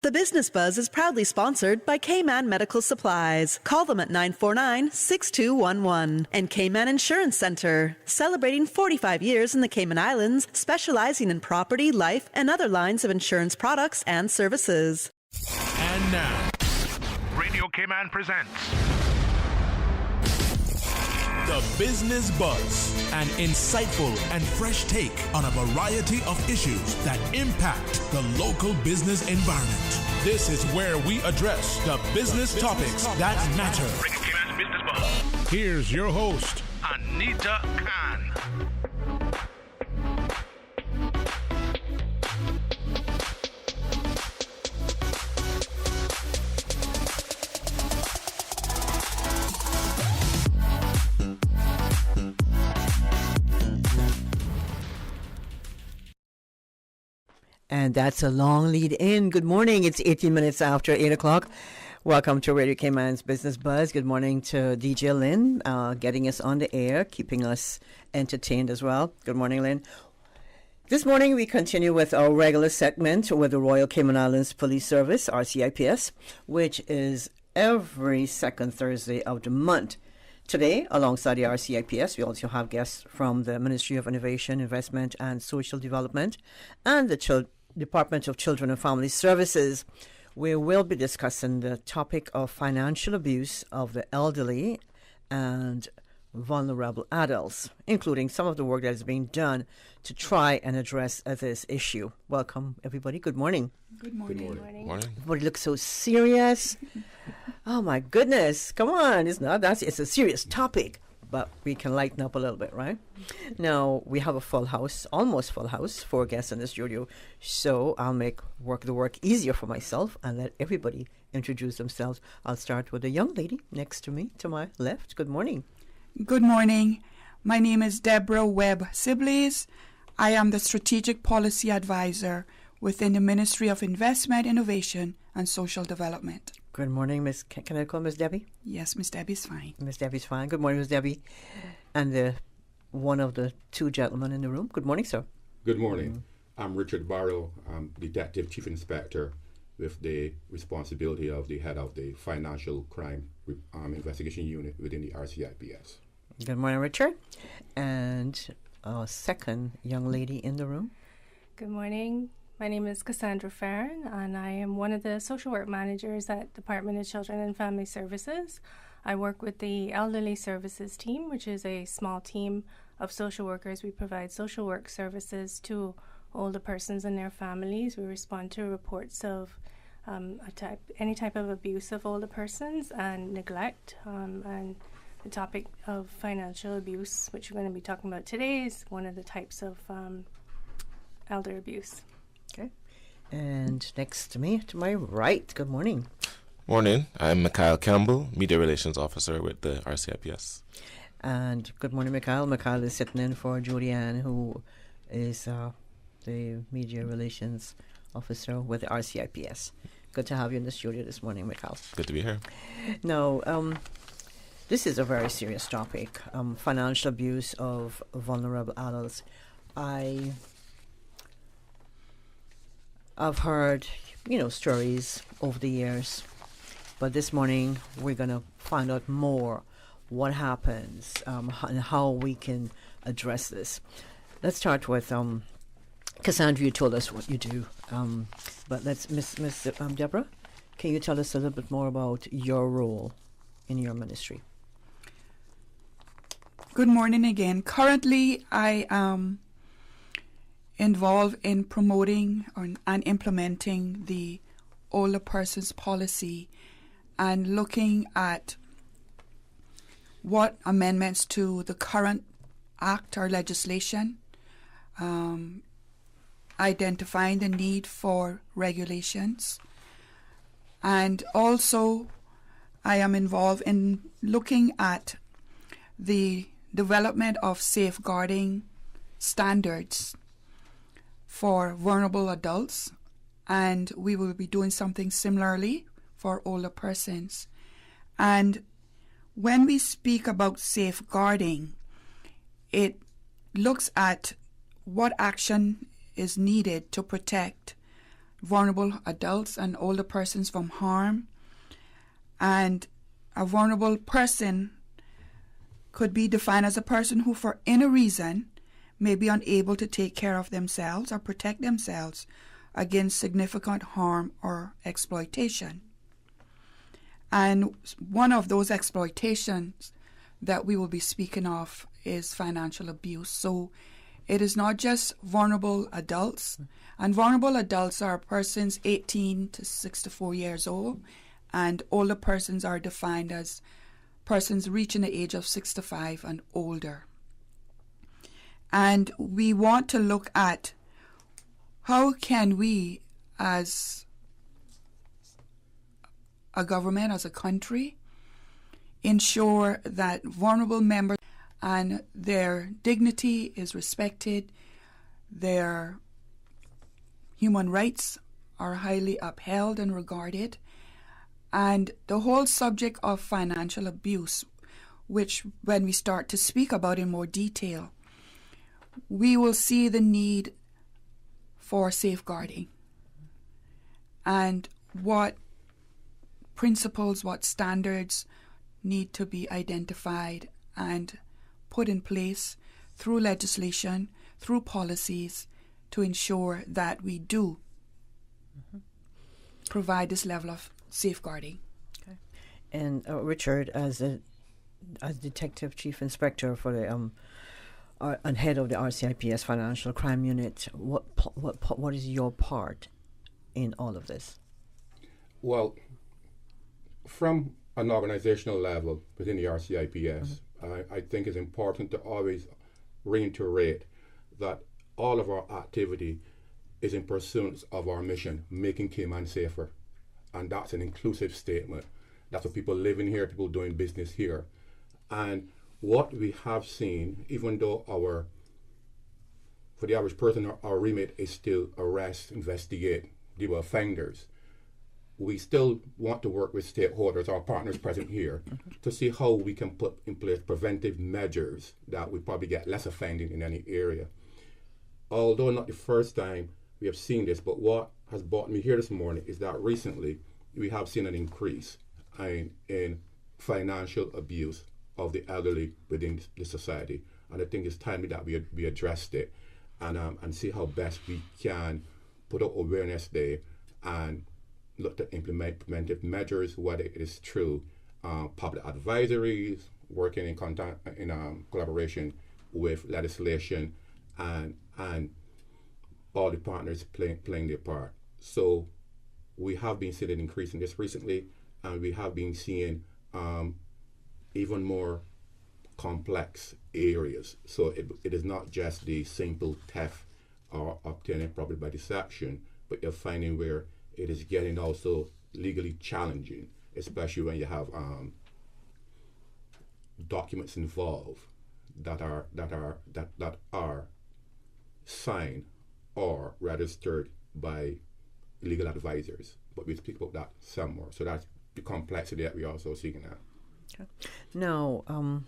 The Business Buzz is proudly sponsored by Cayman Medical Supplies. Call them at 949-6211. And Cayman Insurance Center, celebrating 45 years in the Cayman Islands, specializing in property, life, and other lines of insurance products and services. And now, Radio Cayman presents The Business Buzz, an insightful and fresh take on a variety of issues that impact the local business environment. This is where we address the business topics that matter. Radio Cayman's Business Buzz. Here's your host, Anita Khan. And that's a long lead in. Good morning. It's 18 minutes after 8 o'clock. Welcome to Radio Cayman's Business Buzz. Good morning to DJ Lynn, getting us on the air, keeping us entertained as well. Good morning, Lynn. This morning we continue with our regular segment with the Royal Cayman Islands Police Service, RCIPS, which is every second Thursday of the month. Today, alongside the RCIPS, we also have guests from the Ministry of Innovation, Investment and Social Development and the Department of Children and Family Services. We will be discussing the topic of financial abuse of the elderly and vulnerable adults, including some of the work that is being done to try and address this issue. Welcome, everybody. Good morning. Good morning. Good morning. Morning. Everybody looks so serious. Oh, my goodness. Come on. It's a serious topic. But we can lighten up a little bit, right? Now, we have a full house, almost full house, 4 guests in the studio. So I'll make the work easier for myself and let everybody introduce themselves. I'll start with the young lady next to me, to my left. Good morning. Good morning. My name is Deborah Webb Sibley's. I am the Strategic Policy Advisor within the Ministry of Investment, Innovation and Social Development. Good morning, Miss. Can I call Miss Debbie? Yes, Miss Debbie's fine. Miss Debbie's fine. Good morning, Miss Debbie. And one of the 2 gentlemen in the room. Good morning, sir. Good morning. I'm Richard Barrow. I'm Detective Chief Inspector with the responsibility of the head of the Financial Crime Investigation Unit within the RCIPS. Good morning, Richard. And our second young lady in the room. Good morning. My name is Cassandra Farron, and I am one of the social work managers at Department of Children and Family Services. I work with the Elderly Services team, which is a small team of social workers. We provide social work services to older persons and their families. We respond to reports of any type of abuse of older persons and neglect. And the topic of financial abuse, which we're going to be talking about today, is one of the types of elder abuse. Okay. And next to me, to my right, good morning. Morning. I'm Mikhail Campbell, Media Relations Officer with the RCIPS. And good morning, Mikhail. Mikhail is sitting in for Julianne, who is the Media Relations Officer with the RCIPS. Good to have you in the studio this morning, Mikhail. Good to be here. Now, this is a very serious topic, financial abuse of vulnerable adults. I've heard, stories over the years, but this morning we're going to find out more what happens and how we can address this. Let's start with Cassandra. You told us what you do, but let's Miss Deborah, can you tell us a little bit more about your role in your ministry? Good morning again. Currently, I am involved in promoting and implementing the older persons policy and looking at what amendments to the current act or legislation, identifying the need for regulations, and also I am involved in looking at the development of safeguarding standards for vulnerable adults, and we will be doing something similarly for older persons. And when we speak about safeguarding, it looks at what action is needed to protect vulnerable adults and older persons from harm. And a vulnerable person could be defined as a person who, for any reason, may be unable to take care of themselves or protect themselves against significant harm or exploitation. And one of those exploitations that we will be speaking of is financial abuse. So it is not just vulnerable adults, and vulnerable adults are persons 18 to 64 years old, and older persons are defined as persons reaching the age of 65 and older. And we want to look at how can we, as a government, as a country, ensure that vulnerable members and their dignity is respected, their human rights are highly upheld and regarded, and the whole subject of financial abuse, which when we start to speak about in more detail, we will see the need for safeguarding and what principles, what standards need to be identified and put in place through legislation, through policies, to ensure that we do provide this level of safeguarding. Okay. And Richard, as Detective Chief Inspector for the and head of the RCIPS Financial Crime Unit, what is your part in all of this? Well, from an organizational level within the RCIPS, I think it's important to always reiterate that all of our activity is in pursuit of our mission, making Cayman safer. And that's an inclusive statement. That's for people living here, people doing business here. And what we have seen, even though for the average person, our remit is still arrest, investigate, deal with offenders, we still want to work with stakeholders, our partners present here, to see how we can put in place preventive measures that we probably get less offending in any area. Although not the first time we have seen this, but what has brought me here this morning is that recently we have seen an increase in financial abuse of the elderly within the society. And I think it's timely that we addressed it and see how best we can put up awareness there and look to implement preventive measures, whether it is through public advisories, working in collaboration with legislation, and all the partners playing their part. So we have been seeing an increase in this recently, and we have been seeing even more complex areas. So it is not just the simple theft or obtaining property by deception, but you're finding where it is getting also legally challenging, especially when you have documents involved that are signed or registered by legal advisors. But we speak about that some more. So that's the complexity that we're also seeing now. Okay. Now,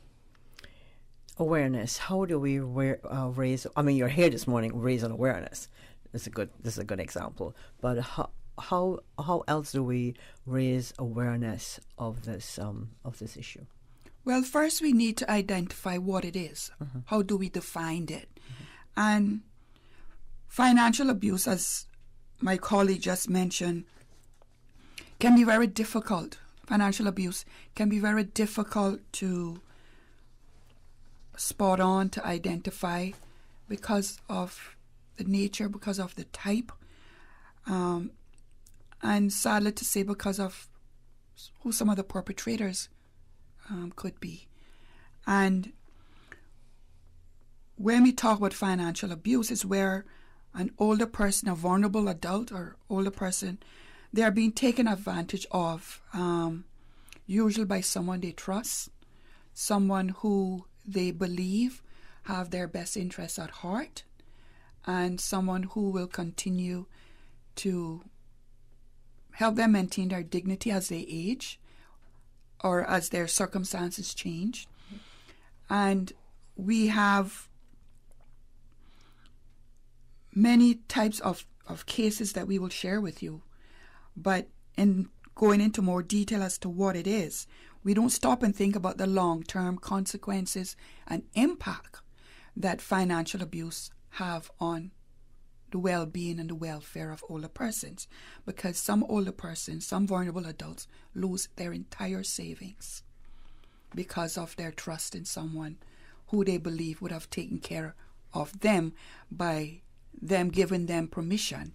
awareness. How do we raise? I mean, you're here this morning raising awareness. This is a good example. But how else do we raise awareness of this issue? Well, first we need to identify what it is. How do we define it? And financial abuse, as my colleague just mentioned, can be very difficult. Financial abuse can be very difficult to spot on, to identify, because of the nature, because of the type, and sadly to say, because of who some of the perpetrators could be. And when we talk about financial abuse, it's where an older person, a vulnerable adult or older person, they are being taken advantage of, usually by someone they trust, someone who they believe have their best interests at heart, and someone who will continue to help them maintain their dignity as they age or as their circumstances change. And we have many types of of cases that we will share with you. But in going into more detail as to what it is, we don't stop and think about the long-term consequences and impact that financial abuse have on the well-being and the welfare of older persons, because some older persons, some vulnerable adults, lose their entire savings because of their trust in someone who they believe would have taken care of them by them giving them permission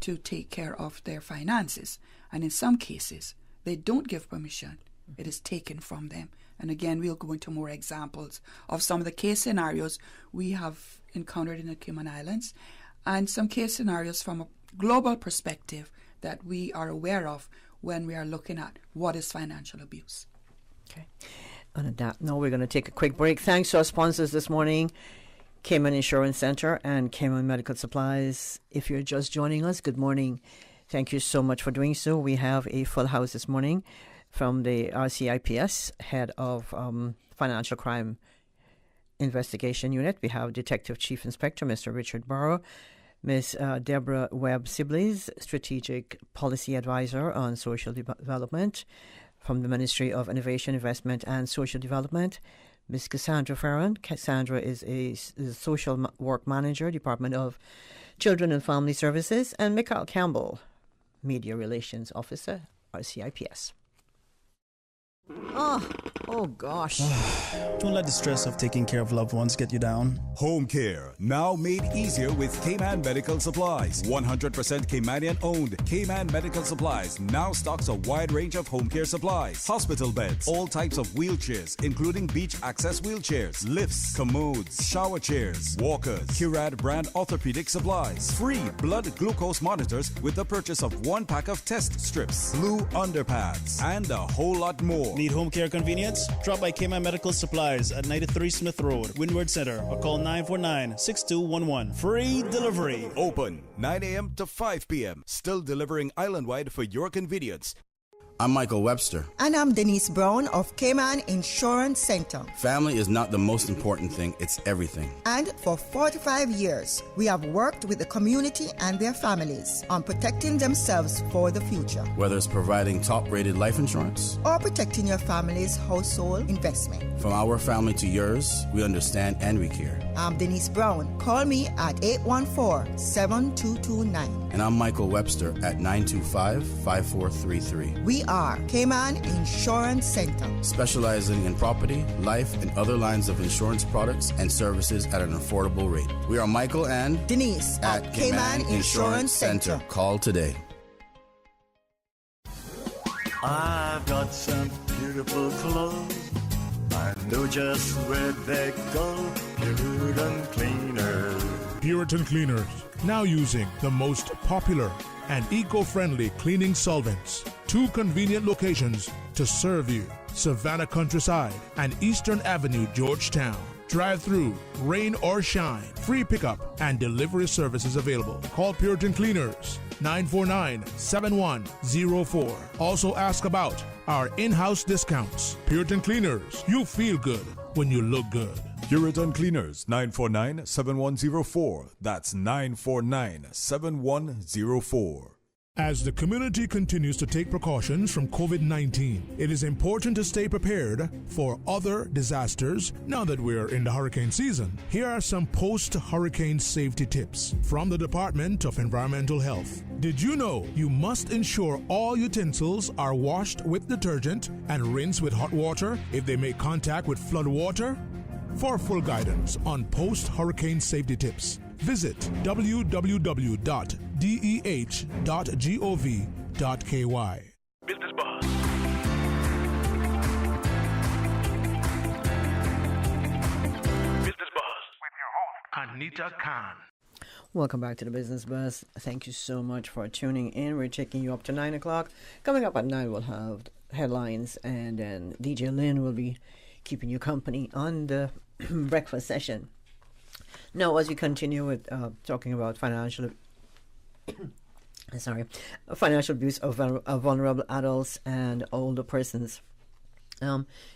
to take care of their finances. And in some cases, they don't give permission. It is taken from them. And again, we'll go into more examples of some of the case scenarios we have encountered in the Cayman Islands, and some case scenarios from a global perspective that we are aware of when we are looking at what is financial abuse. Okay. And on that note, we're going to take a quick break. Thanks to our sponsors this morning, Cayman Insurance Center and Cayman Medical Supplies. If you're just joining us, good morning. Thank you so much for doing so. We have a full house this morning from the RCIPS, head of Financial Crime Investigation Unit. We have Detective Chief Inspector, Mr. Richard Barrow, Ms. Deborah Webb-Sibley's Strategic Policy Advisor on Social Development from the Ministry of Innovation, Investment and Social Development, Ms. Cassandra Farron. Cassandra is a Social Work Manager, Department of Children and Family Services, and Mikhail Campbell, Media Relations Officer, RCIPS. Oh gosh. Don't let the stress of taking care of loved ones get you down. Home care, now made easier with Cayman Medical Supplies. 100% Caymanian owned. Cayman Medical Supplies now stocks a wide range of home care supplies. Hospital beds, all types of wheelchairs, including beach access wheelchairs, lifts, commodes, shower chairs, walkers, Curad brand orthopedic supplies. Free blood glucose monitors with the purchase of 1 pack of test strips, blue underpads, and a whole lot more. Need home care convenience? Drop by Cayman Medical Supplies at 93 Smith Road, Windward Center, or call 949-6211. Free delivery. Open 9 a.m. to 5 p.m. Still delivering island-wide for your convenience. I'm Michael Webster. And I'm Denise Brown of Cayman Insurance Center. Family is not the most important thing, it's everything. And for 45 years, we have worked with the community and their families on protecting themselves for the future. Whether it's providing top-rated life insurance or protecting your family's household investment. From our family to yours, we understand and we care. I'm Denise Brown. Call me at 814-7229. And I'm Michael Webster at 925-5433. We are Cayman Insurance Center, specializing in property, life, and other lines of insurance products and services at an affordable rate. We are Michael and Denise at Cayman Insurance Center. Call today. I've got some beautiful clothes. I know just where they go. Puritan Cleaners. Puritan Cleaners, now using the most popular and eco-friendly cleaning solvents. 2 convenient locations to serve you: Savannah Countryside and Eastern Avenue, Georgetown. Drive-through, rain or shine, free pickup and delivery services available. Call Puritan Cleaners, 949-7104. Also ask about our in-house discounts. Puritan Cleaners, you feel good when you look good. Puritan Cleaners, 949-7104. That's 949-7104. As the community continues to take precautions from COVID-19, it is important to stay prepared for other disasters now that we're in the hurricane season. Here are some post-hurricane safety tips from the Department of Environmental Health. Did you know you must ensure all utensils are washed with detergent and rinsed with hot water if they make contact with flood water? For full guidance on post-hurricane safety tips, visit www.deh.gov.ky. Business Buzz. Business Buzz with your host, Anita Khan. Welcome back to the Business Buzz. Thank you so much for tuning in. We're taking you up to 9 o'clock. Coming up at 9, we'll have headlines, and then DJ Lynn will be keeping you company on the breakfast session. Now, as we continue with talking about financial abuse of vulnerable adults and older persons,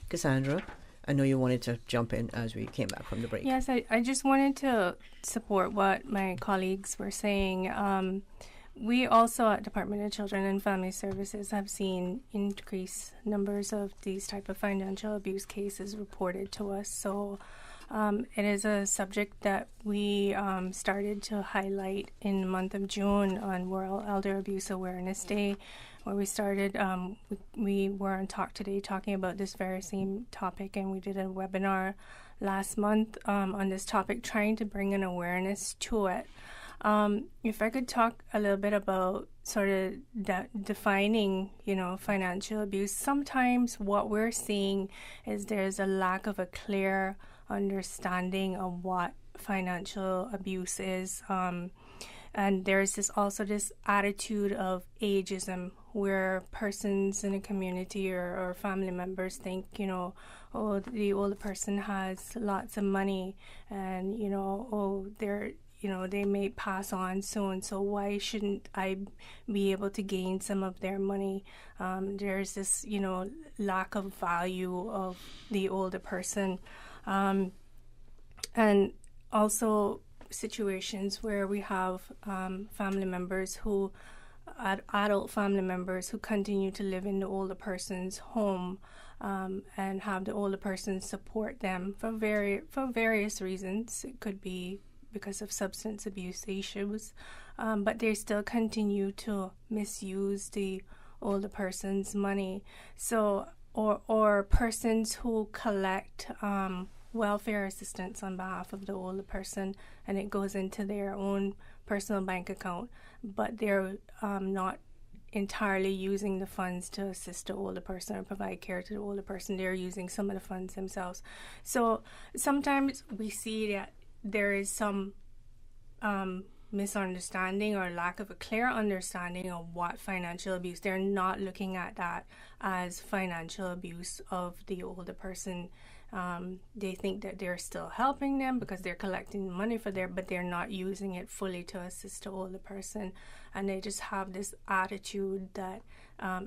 Cassandra, I know you wanted to jump in as we came back from the break. Yes, I just wanted to support what my colleagues were saying. We also at Department of Children and Family Services have seen increased numbers of these type of financial abuse cases reported to us. So it is a subject that we started to highlight in the month of June on World Elder Abuse Awareness Day, where we started, we were on Talk Today talking about this very same topic, and we did a webinar last month on this topic, trying to bring an awareness to it. If I could talk a little bit about sort of defining, financial abuse, sometimes what we're seeing is there's a lack of a clear understanding of what financial abuse is. And there's also this attitude of ageism where persons in a community or family members think, oh, the older person has lots of money and, they may pass on soon, so why shouldn't I be able to gain some of their money? There's this, lack of value of the older person. And also situations where we have family members adult family members who continue to live in the older person's home and have the older person support them for various reasons. It could be because of substance abuse issues, but they still continue to misuse the older person's money. So, or persons who collect welfare assistance on behalf of the older person, and it goes into their own personal bank account, but they're not entirely using the funds to assist the older person or provide care to the older person. They're using some of the funds themselves. So sometimes we see that there is some misunderstanding or lack of a clear understanding of what financial abuse. They're not looking at that as financial abuse of the older person. They think that they're still helping them because they're collecting money but they're not using it fully to assist the older person. And they just have this attitude that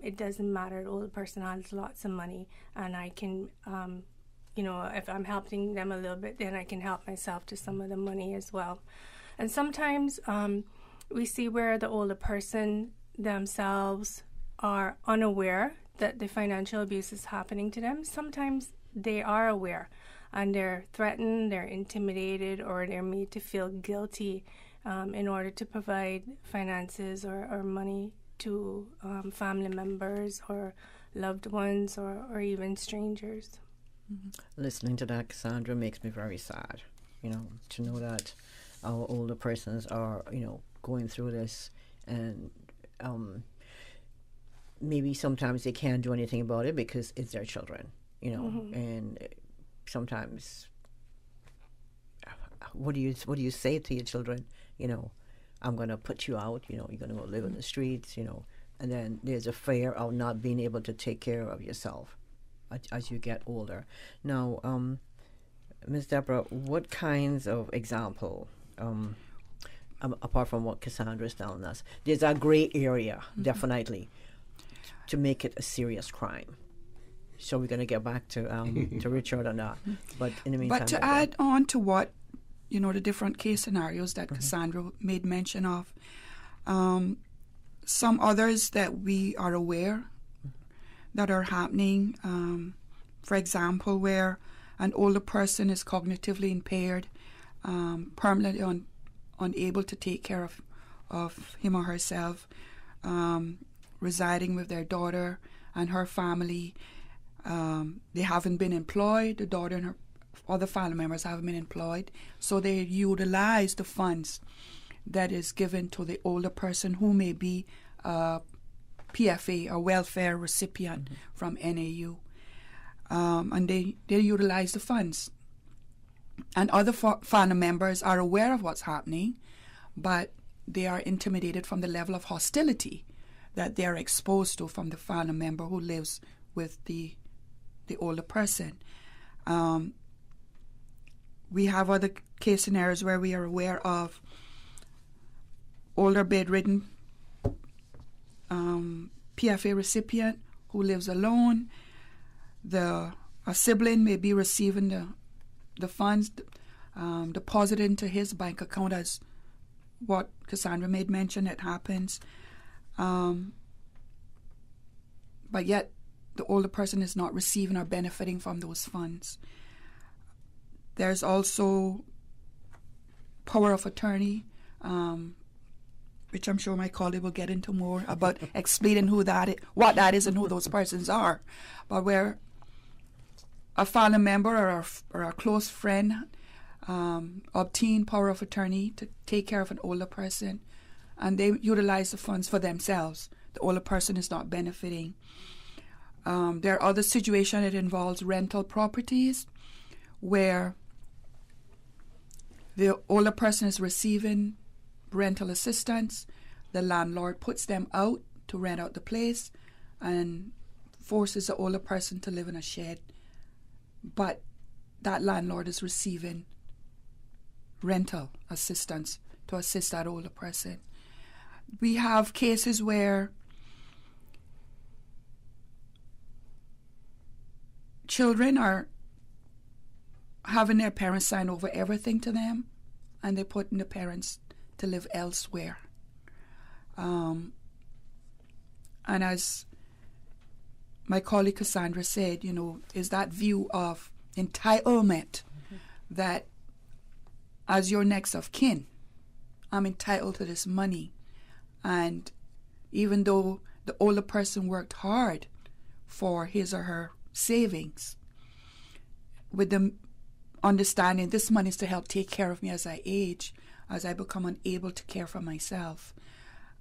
it doesn't matter, the older person has lots of money and I can, if I'm helping them a little bit, then I can help myself to some of the money as well. And sometimes we see where the older person themselves are unaware that the financial abuse is happening to them. Sometimes they are aware and they're threatened, they're intimidated, or they're made to feel guilty in order to provide finances or money to family members or loved ones or even strangers. Listening to that, Cassandra, makes me very sad, to know that our older persons are, going through this, and maybe sometimes they can't do anything about it because it's their children, and sometimes what do you say to your children? I'm going to put you out, you're going to go live in the streets, and then there's a fear of not being able to take care of yourself as you get older. Now, Ms. Deborah, what kinds of example, apart from what Cassandra is telling us, there's a gray area, definitely, to make it a serious crime. So we're going to get back to Richard on that. But in the meantime, but to add on to what the different case scenarios that Cassandra made mention of, some others that we are aware that are happening. For example, where an older person is cognitively impaired, permanently unable to take care of him or herself, residing with their daughter and her family. They haven't been employed. The daughter and her other family members haven't been employed, so they utilize the funds that is given to the older person who may be a PFA, a welfare recipient from NAU, and they utilize the funds. And other family members are aware of what's happening, but they are intimidated from the level of hostility that they are exposed to from the family member who lives with the older person. We have other case scenarios where we are aware of older bedridden PFA recipient who lives alone. The a sibling may be receiving the funds deposited into his bank account, as what Cassandra made mention, it happens. But yet the older person is not receiving or benefiting from those funds. There's also power of attorney, which I'm sure my colleague will get into more about explaining what that is and who those persons are. But where a family member or a close friend obtain power of attorney to take care of an older person, and they utilize the funds for themselves, the older person is not benefiting. There are other situations that involves rental properties where the older person is receiving rental assistance. The landlord puts them out to rent out the place and forces the older person to live in a shed. But that landlord is receiving rental assistance to assist that older person. We have cases where children are having their parents sign over everything to them, and they're putting the parents to live elsewhere. And as my colleague Cassandra said, is that view of entitlement that as your next of kin, I'm entitled to this money. And even though the older person worked hard for his or her savings, with the understanding this money is to help take care of me as I age, as I become unable to care for myself.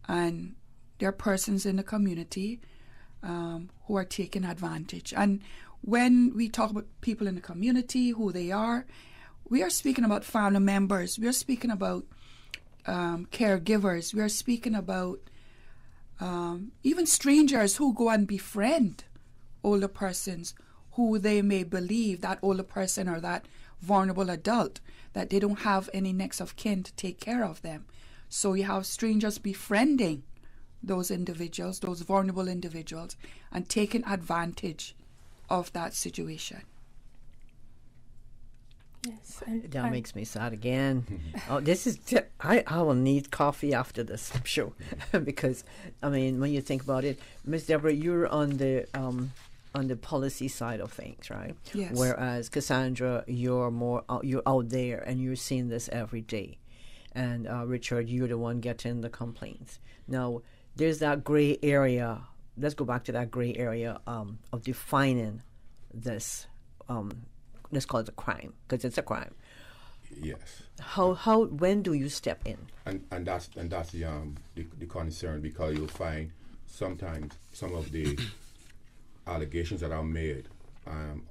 And there are persons in the community who are taking advantage. And when we talk about people in the community, who they are, we are speaking about family members. We are speaking about caregivers. We are speaking about even strangers who go and befriend older persons who they may believe, that older person or that vulnerable adult, that they don't have any next of kin to take care of them. So you have strangers befriending those individuals, those vulnerable individuals, and taking advantage of that situation. Yes, that makes me sad again. I will need coffee after this show because, when you think about it, Miss Deborah, you're on the policy side of things, right? Yes. Whereas Cassandra, you're out there and you're seeing this every day, and Richard, you're the one getting the complaints. Now, there's that gray area. Let's go back to that gray area of defining this. Let's call it a crime, because it's a crime. Yes. When do you step in? And that's the concern, because you'll find sometimes some of the allegations that are made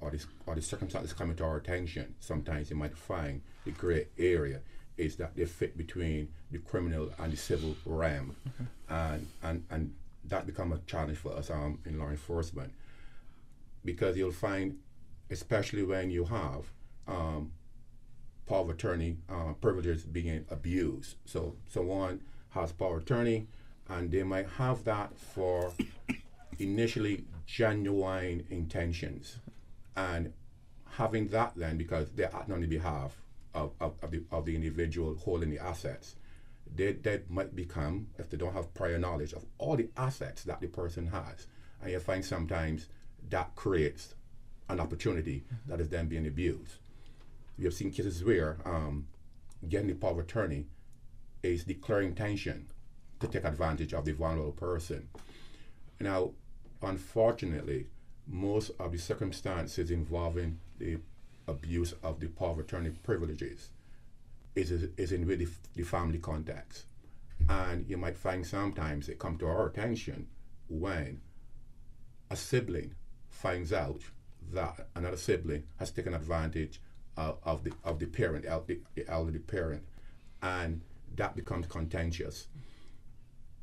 or the circumstances coming to our attention, sometimes you might find the gray area is that they fit between the criminal and the civil realm, and that become a challenge for us in law enforcement, because you'll find, especially when you have power of attorney privileges being abused. So someone has power of attorney, and they might have that for initially genuine intentions, and having that then, because they're acting on the behalf of the individual holding the assets, they might become, if they don't have prior knowledge of all the assets that the person has, and you find sometimes that creates an opportunity that is then being abused. We have seen cases where getting the power of attorney is declaring intention to take advantage of the vulnerable person. Now, unfortunately, most of the circumstances involving the abuse of the power of attorney privileges is in with the family context. And you might find sometimes it comes to our attention when a sibling finds out that another sibling has taken advantage of the parent, the elderly parent, and that becomes contentious.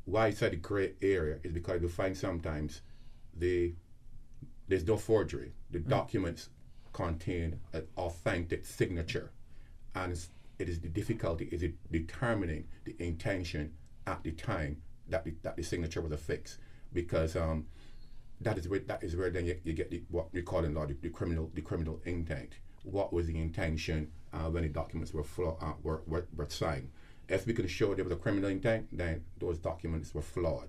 Why I said the gray area is because you find sometimes there's no forgery. The documents contain an authentic signature, and it is the difficulty is it determining the intention at the time that the signature was affixed, because that is where then you get what we call in law the criminal intent. What was the intention when the documents were signed? If we can show there was a criminal intent, then those documents were flawed.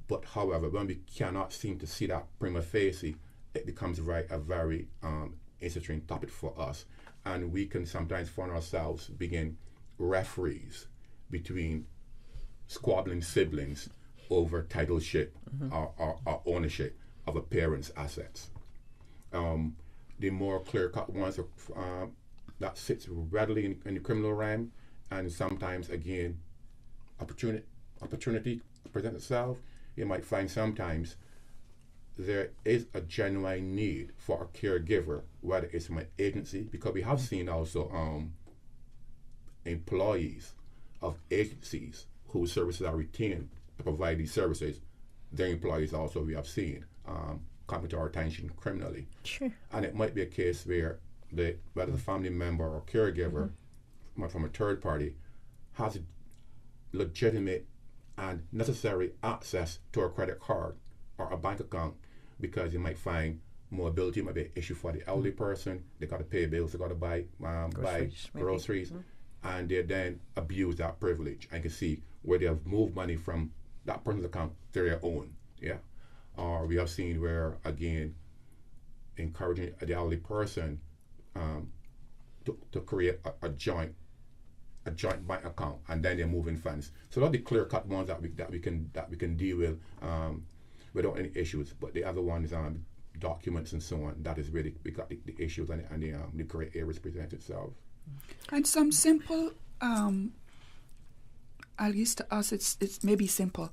But however, when we cannot seem to see that prima facie, it becomes a very interesting topic for us, and we can sometimes find ourselves begin referees between squabbling siblings over titleship or ownership of a parent's assets. The more clear-cut ones that sits readily in the criminal realm, and sometimes again, opportunity presents itself. You might find sometimes there is a genuine need for a caregiver, whether it's from an agency, because we have seen also employees of agencies whose services are retained to provide these services. Their employees also we have seen come to our attention criminally. Sure. And it might be a case where whether the family member or caregiver from a third party has legitimate and necessary access to a credit card or a bank account, because you might find mobility might be an issue for the elderly person. They got to pay bills, they got to buy groceries, and they then abuse that privilege. And you can see where they have moved money from that person's account to their own. Yeah. Or we have seen where, again, encouraging the elderly person to create a joint bank account, and then they're moving funds. So those are the clear-cut ones that we can deal with without any issues. But the other ones, documents and so on, that is really we got the issues and the gray areas present itself. And some simple, at least to us, it's maybe simple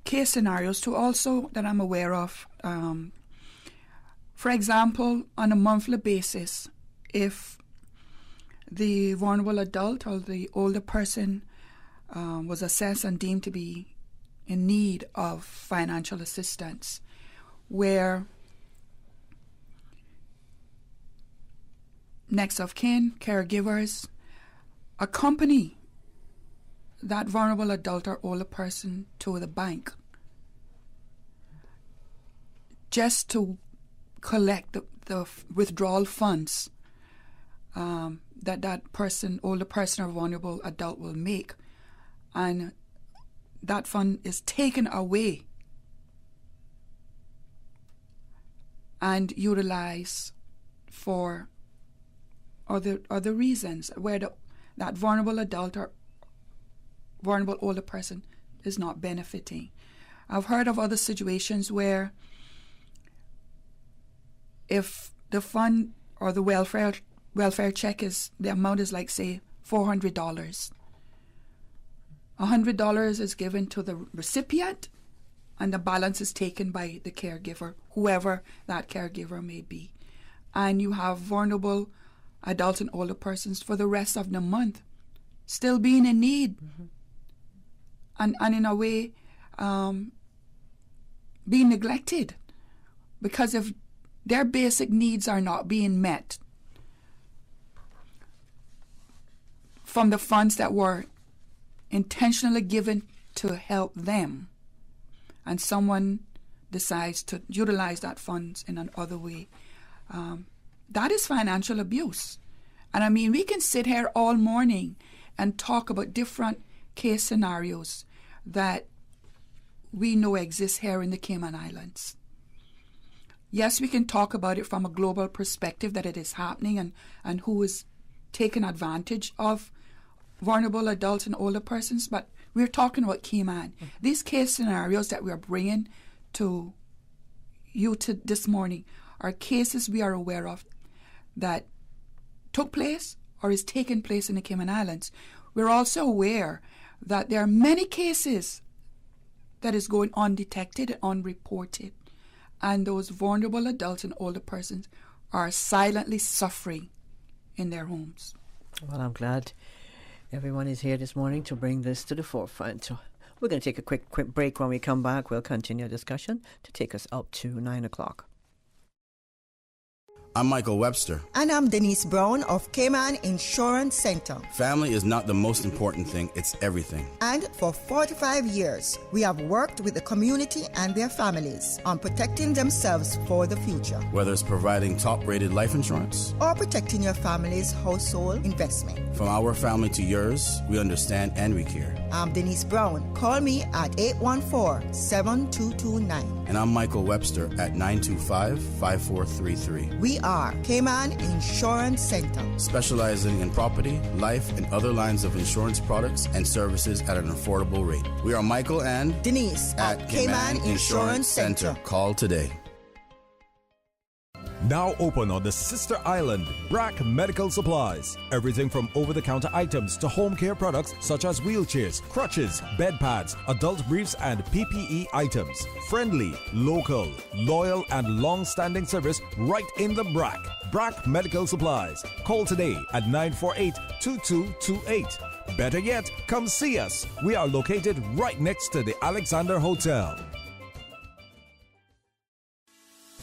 case scenarios too. Also that I'm aware of. For example, on a monthly basis, if the vulnerable adult or the older person was assessed and deemed to be in need of financial assistance, where next of kin, caregivers, accompany that vulnerable adult or older person to the bank just to collect the withdrawal funds that person, older person or vulnerable adult will make, and that fund is taken away and utilized for other reasons, where that vulnerable adult or vulnerable older person is not benefiting. I've heard of other situations where if the fund or the welfare check the amount is like, say, $400. $100 is given to the recipient, and the balance is taken by the caregiver, whoever that caregiver may be. And you have vulnerable adults and older persons for the rest of the month still being in need, and in a way being neglected, because if their basic needs are not being met from the funds that were intentionally given to help them, and someone decides to utilize that funds in another way, that is financial abuse. And I mean, we can sit here all morning and talk about different case scenarios that we know exist here in the Cayman Islands. Yes, we can talk about it from a global perspective, that it is happening and who is taking advantage of vulnerable adults and older persons, but we're talking about Cayman. These case scenarios that we're bringing to you this morning are cases we are aware of that took place or is taking place in the Cayman Islands. We're also aware that there are many cases that is going undetected and unreported, and those vulnerable adults and older persons are silently suffering in their homes. Well, I'm glad everyone is here this morning to bring this to the forefront. So we're going to take a quick break. When we come back, we'll continue our discussion to take us up to 9 o'clock. I'm Michael Webster. And I'm Denise Brown of Cayman Insurance Center. Family is not the most important thing, it's everything. And for 45 years, we have worked with the community and their families on protecting themselves for the future. Whether it's providing top-rated life insurance or protecting your family's household investment. From our family to yours, we understand and we care. I'm Denise Brown. Call me at 814-7229. And I'm Michael Webster at 925-5433. We are Cayman Insurance Center, specializing in property, life, and other lines of insurance products and services at an affordable rate. We are Michael and Denise at Cayman Insurance Center. Call today. Now open on the sister island, BRAC Medical Supplies. Everything from over-the-counter items to home care products such as wheelchairs, crutches, bed pads, adult briefs, and PPE items. Friendly, local, loyal, and long-standing service right in the BRAC. BRAC Medical Supplies. Call today at 948-2228. Better yet, come see us. We are located right next to the Alexander Hotel.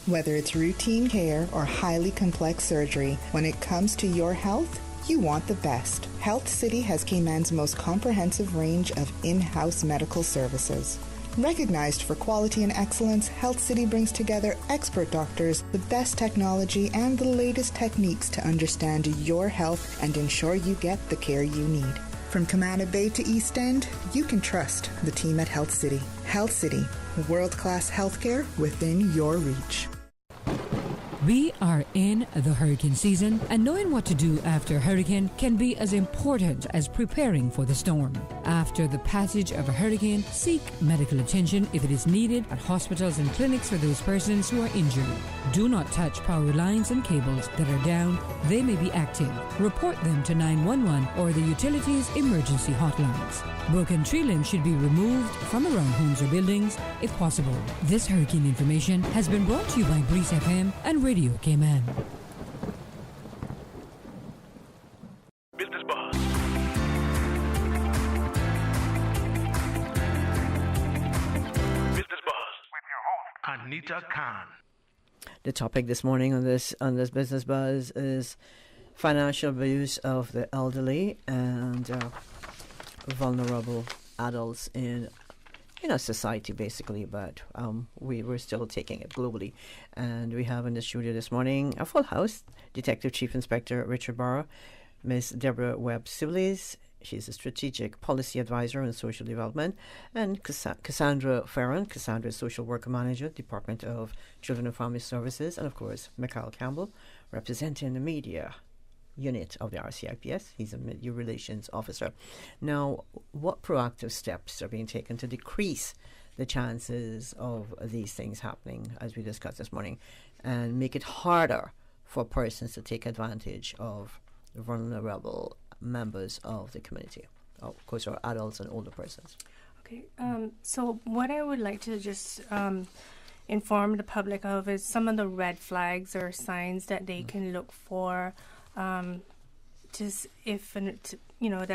Whether it's routine care or highly complex surgery, when it comes to your health, you want the best. Health City has Cayman's most comprehensive range of in-house medical services. Recognized for quality and excellence, Health City brings together expert doctors, the best technology, and the latest techniques to understand your health and ensure you get the care you need. From Camana Bay to East End, you can trust the team at Health City. Health City, world-class healthcare within your reach. We are in the hurricane season, and knowing what to do after a hurricane can be as important as preparing for the storm. After the passage of a hurricane, seek medical attention if it is needed at hospitals and clinics for those persons who are injured. Do not touch power lines and cables that are down. They may be active. Report them to 911 or the utilities emergency hotlines. Broken tree limbs should be removed from around homes or buildings if possible. This hurricane information has been brought to you by Breeze FM and Radio Cayman. Business Buzz. Business Buzz with your host, Anita Khan. The topic this morning on this Business Buzz is financial abuse of the elderly and vulnerable adults in a society, basically, but we're still taking it globally. And we have in the studio this morning a full house: Detective Chief Inspector Richard Barra, Miss Deborah Webb-Sibley's. She's a strategic policy advisor in social development, and Cassandra Farron. Cassandra is social worker manager, Department of Children and Family Services, and of course Mikhail Campbell, representing the media unit of the RCIPS. He's a media relations officer. Now, what proactive steps are being taken to decrease the chances of these things happening, as we discussed this morning, and make it harder for persons to take advantage of vulnerable members of the community, of course, our adults and older persons? Okay, so what I would like to just inform the public of is some of the red flags or signs that they can look for, that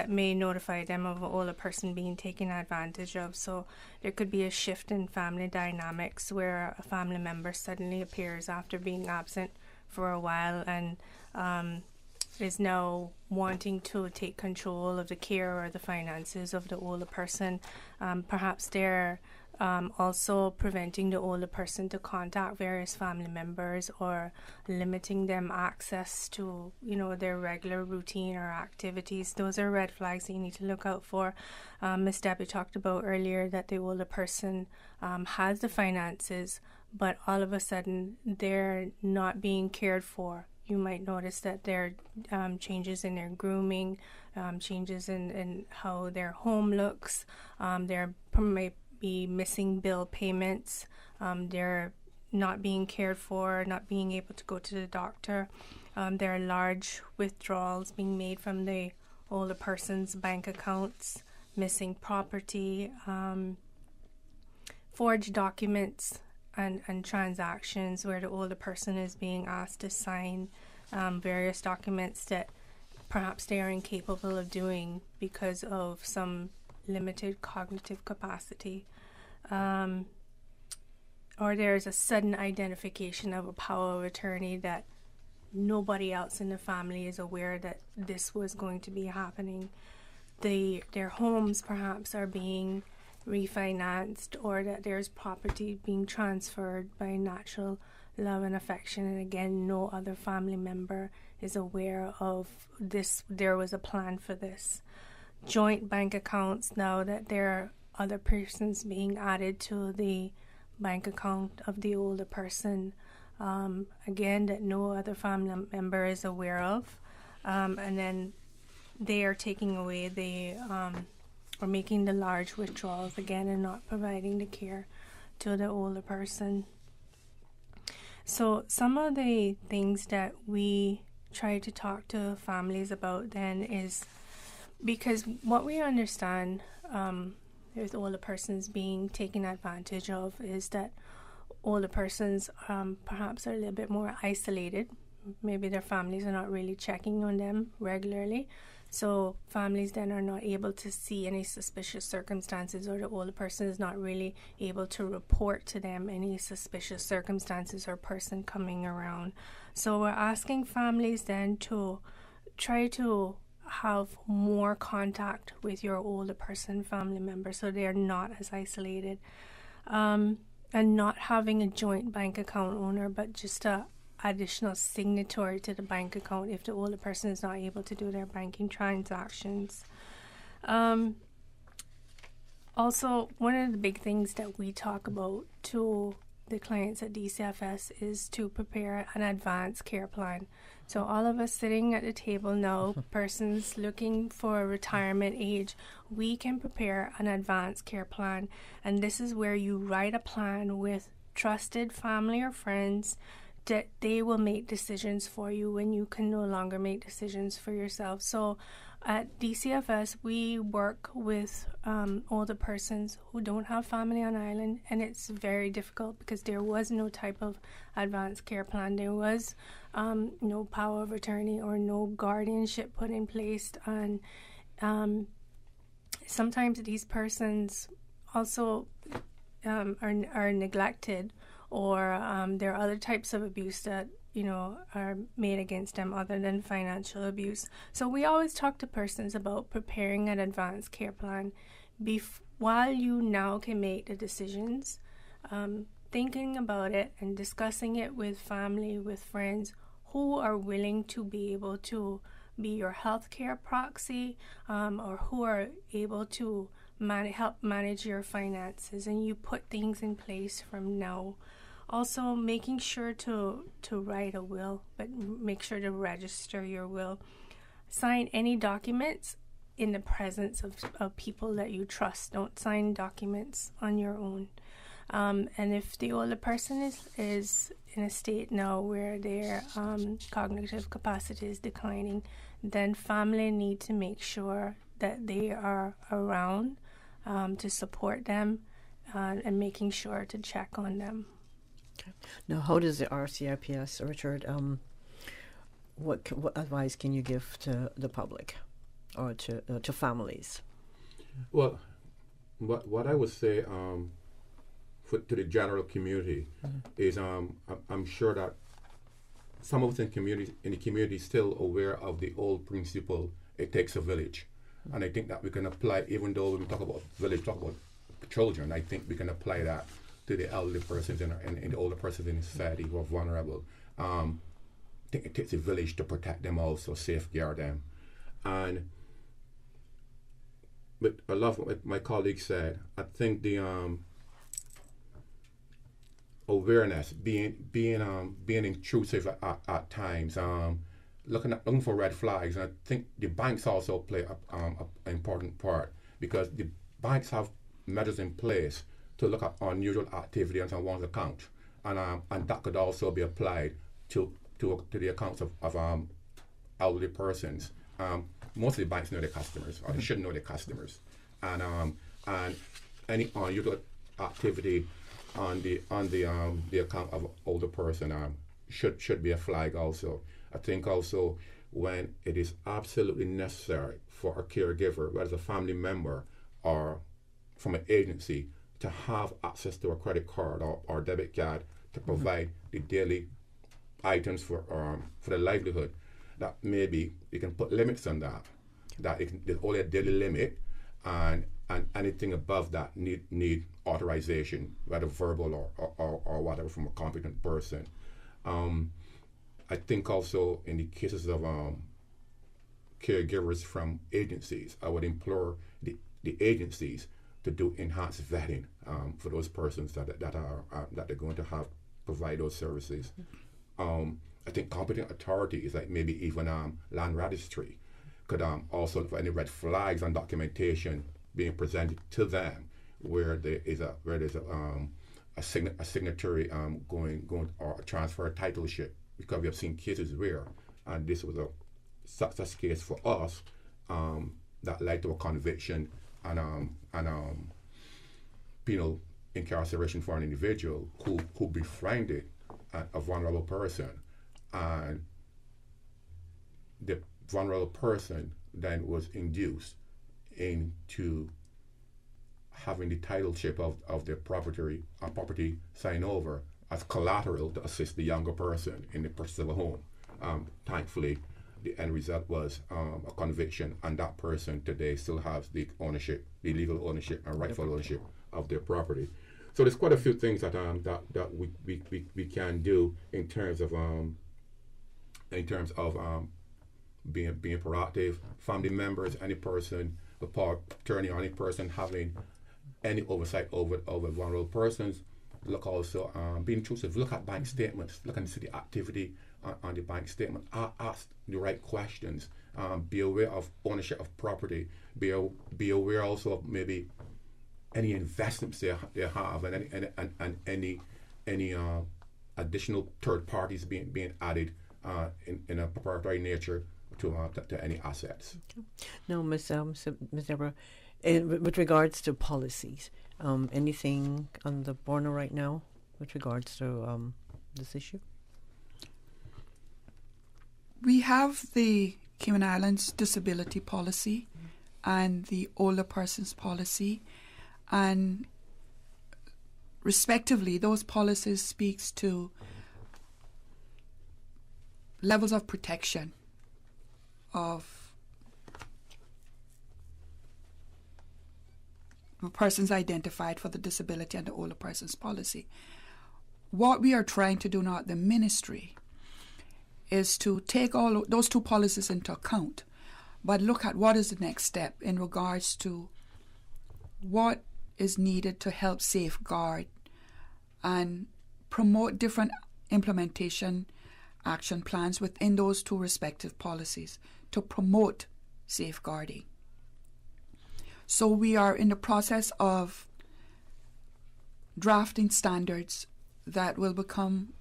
may notify them of an older person being taken advantage of. So there could be a shift in family dynamics where a family member suddenly appears after being absent for a while and is now wanting to take control of the care or the finances of the older person. Perhaps they're also preventing the older person to contact various family members or limiting them access to, their regular routine or activities. Those are red flags that you need to look out for. Ms. Debbie talked about earlier that the older person has the finances, but all of a sudden they're not being cared for. You might notice that there are changes in their grooming, changes in how their home looks. There might be missing bill payments. They're not being cared for, not being able to go to the doctor. There are large withdrawals being made from the older person's bank accounts, missing property, forged documents, and transactions where the older person is being asked to sign various documents that perhaps they are incapable of doing because of some limited cognitive capacity. Or there's a sudden identification of a power of attorney that nobody else in the family is aware that this was going to be happening. Their homes perhaps are being refinanced, or that there's property being transferred by natural love and affection, and again, no other family member is aware of this. There was a plan for this. Joint bank accounts, now that there are other persons being added to the bank account of the older person, again, that no other family member is aware of, and then they are taking away or making the large withdrawals again and not providing the care to the older person. So some of the things that we try to talk to families about then is, because what we understand with older persons being taken advantage of is that older persons perhaps are a little bit more isolated. Maybe their families are not really checking on them regularly. So families then are not able to see any suspicious circumstances, or the older person is not really able to report to them any suspicious circumstances or person coming around. So we're asking families then to try to have more contact with your older person family member so they're not as isolated, and not having a joint bank account owner, but just a additional signatory to the bank account if the older person is not able to do their banking transactions. Also, one of the big things that we talk about to the clients at DCFS is to prepare an advanced care plan. So all of us sitting at the table now, persons looking for retirement age, we can prepare an advanced care plan. And this is where you write a plan with trusted family or friends that they will make decisions for you when you can no longer make decisions for yourself. So at DCFS, we work with older persons who don't have family on island, and it's very difficult because there was no type of advanced care plan. There was no power of attorney or no guardianship put in place, and sometimes these persons also are neglected, or there are other types of abuse that are made against them other than financial abuse. So we always talk to persons about preparing an advanced care plan while you now can make the decisions, thinking about it and discussing it with family, with friends who are willing to be able to be your healthcare proxy, or who are able to help manage your finances, and you put things in place from now. Also, making sure to write a will, but make sure to register your will. Sign any documents in the presence of people that you trust. Don't sign documents on your own. And if the older person is in a state now where their cognitive capacity is declining, then family need to make sure that they are around to support them, and making sure to check on them. Okay. Now, how does the RCIPS, Richard, what advice can you give to the public or to families? Well, what I would say to the general community is I'm sure that some of us in the community still aware of the old principle, it takes a village. And I think that we can apply, even though when we talk about village, talk about children, I think we can apply that to the elderly persons and the older persons in the society who are vulnerable. I think it takes a village to protect them also, safeguard them. But I love what my colleague said. I think the awareness, being intrusive at times, looking for red flags. And I think the banks also play an important part, because the banks have measures in place to look at unusual activity on one's account, and that could also be applied to the accounts of elderly persons. Most of the banks know their customers, or they should know their customers, and any unusual activity on the account of older person should be a flag also. I think also when it is absolutely necessary for a caregiver, whether it's a family member or from an agency, to have access to a credit card or debit card to provide the daily items for the livelihood, that maybe you can put limits on that. That there's only a daily limit, and anything above that need authorization, whether verbal or whatever, from a competent person. I think also in the cases of caregivers from agencies, I would implore the agencies to do enhanced vetting for those persons that they're going to have provide those services. I think competent authorities, like maybe even land registry, could also look for any red flags on documentation being presented to them where there's a signatory going or a transfer of titleship, because we have seen cases where, and this was a success case for us, that led to a conviction and penal incarceration for an individual who befriended a vulnerable person, and the vulnerable person then was induced into having the titleship of their property signed over as collateral to assist the younger person in the purchase of a home. Thankfully, the end result was a conviction, and that person today still has the legal ownership and rightful ownership of their property. So there's quite a few things that we can do in terms of being proactive. Family members, any person, the power attorney, or any person having any oversight over vulnerable persons, look also being intrusive. Look at bank statements. Look and see the activity on the bank statement. Ask the right questions. Be aware of ownership of property. Be aware also of maybe any investments they have, and any additional third parties being added in a proprietary nature to any assets. Okay. Now, Ms. Deborah, with regards to policies, anything on the burner right now with regards to this issue? We have the Cayman Islands disability policy and the older persons policy, and respectively, those policies speaks to levels of protection of persons identified for the disability and the older persons policy. What we are trying to do now at the ministry is to take all those two policies into account, but look at what is the next step in regards to what is needed to help safeguard and promote different implementation action plans within those two respective policies to promote safeguarding. So we are in the process of drafting standards that will become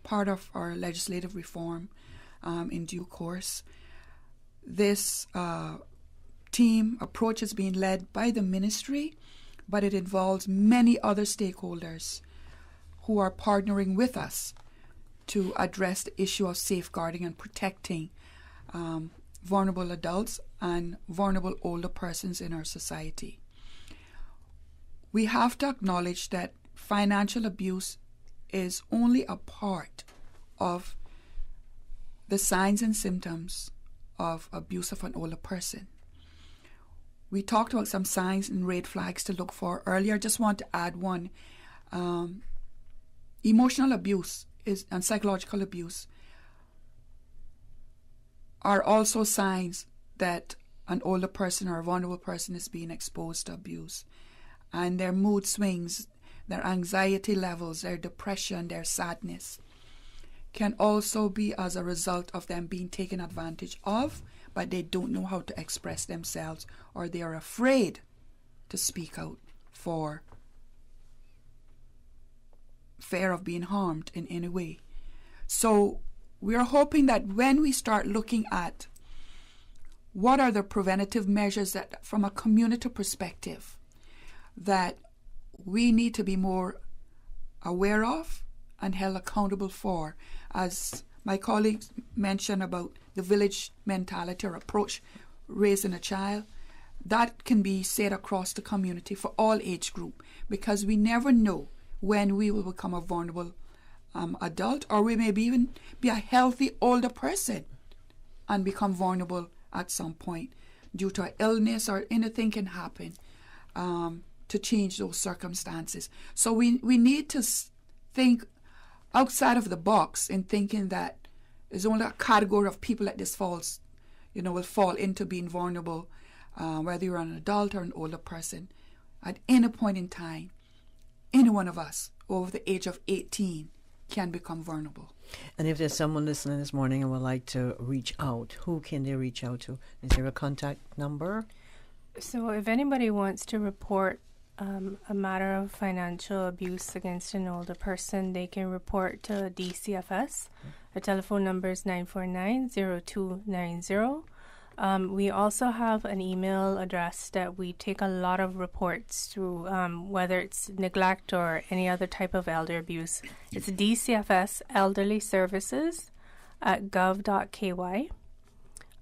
part of our legislative reform in due course. This team approach is being led by the ministry, but it involves many other stakeholders who are partnering with us to address the issue of safeguarding and protecting vulnerable adults and vulnerable older persons in our society. We have to acknowledge that financial abuse is only a part of the signs and symptoms of abuse of an older person. We talked about some signs and red flags to look for earlier. I just want to add one. Emotional abuse and psychological abuse are also signs that an older person or a vulnerable person is being exposed to abuse. And their mood swings, their anxiety levels, their depression, their sadness can also be as a result of them being taken advantage of, but they don't know how to express themselves, or they are afraid to speak out for fear of being harmed in any way. So we are hoping that when we start looking at what are the preventative measures that, from a community perspective, that we need to be more aware of and held accountable for, as my colleagues mentioned about the village mentality or approach raising a child, that can be said across the community for all age group, because we never know when we will become a vulnerable adult, or we may even be a healthy older person and become vulnerable at some point due to illness, or anything can happen to change those circumstances. So we need to think outside of the box in thinking that there's only a category of people that this will fall into being vulnerable, whether you're an adult or an older person. At any point in time, any one of us over the age of 18 can become vulnerable. And if there's someone listening this morning and would like to reach out, who can they reach out to? Is there a contact number? So if anybody wants to report a matter of financial abuse against an older person, they can report to DCFS. Our telephone number is 949-0290. We also have an email address that we take a lot of reports through, whether it's neglect or any other type of elder abuse. It's DCFS Elderly Services at gov.ky.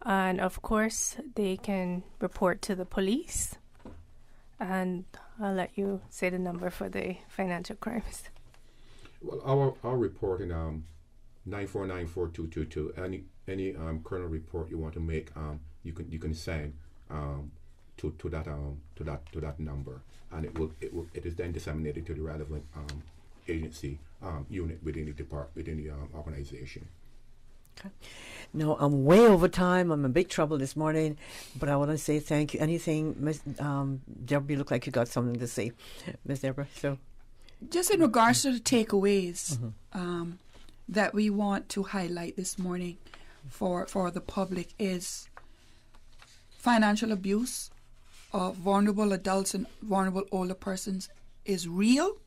And of course, they can report to the police. And I'll let you say the number for the financial crimes. Well, our reporting 9494222. Any criminal report you want to make, you can send to that number, and it is then disseminated to the relevant agency unit within the organization. Okay. No, I'm way over time. I'm in big trouble this morning, but I want to say thank you. Anything, Ms. Deborah, you look like you got something to say, Ms. Deborah. So, just in regards to the takeaways that we want to highlight this morning for the public is financial abuse of vulnerable adults and vulnerable older persons is real.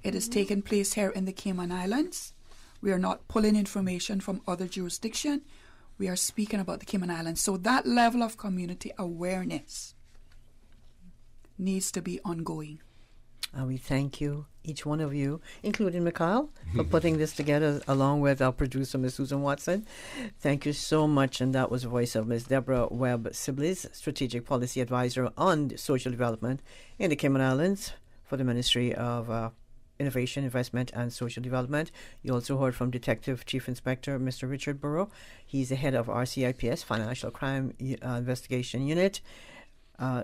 It is taking place here in the Cayman Islands. We are not pulling information from other jurisdictions. We are speaking about the Cayman Islands. So that level of community awareness needs to be ongoing. We thank you, each one of you, including Mikhail, for putting this together along with our producer, Ms. Susan Watson. Thank you so much. And that was the voice of Ms. Deborah Webb-Siblis, Strategic Policy Advisor on Social Development in the Cayman Islands for the Ministry of Innovation, Investment and Social Development. You also heard from Detective Chief Inspector Mr. Richard Burrow. He's the head of RCIPS, Financial Crime Investigation Unit.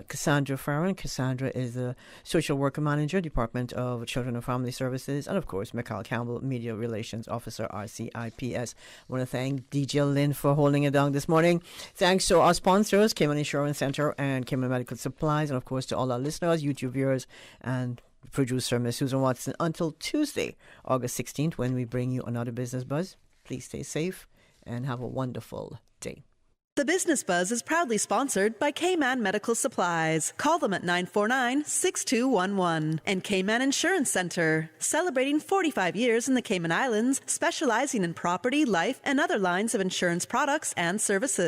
Cassandra Farron. Cassandra is the Social Worker Manager, Department of Children and Family Services. And, of course, Mikhail Campbell, Media Relations Officer, RCIPS. I want to thank DJ Lynn for holding it down this morning. Thanks to our sponsors, Cayman Insurance Center and Cayman Medical Supplies. And, of course, to all our listeners, YouTube viewers, and producer, Ms. Susan Watson. Until Tuesday, August 16th, when we bring you another Business Buzz. Please stay safe and have a wonderful day. The Business Buzz is proudly sponsored by Cayman Medical Supplies. Call them at 949-6211. And Cayman Insurance Center, celebrating 45 years in the Cayman Islands, specializing in property, life, and other lines of insurance products and services.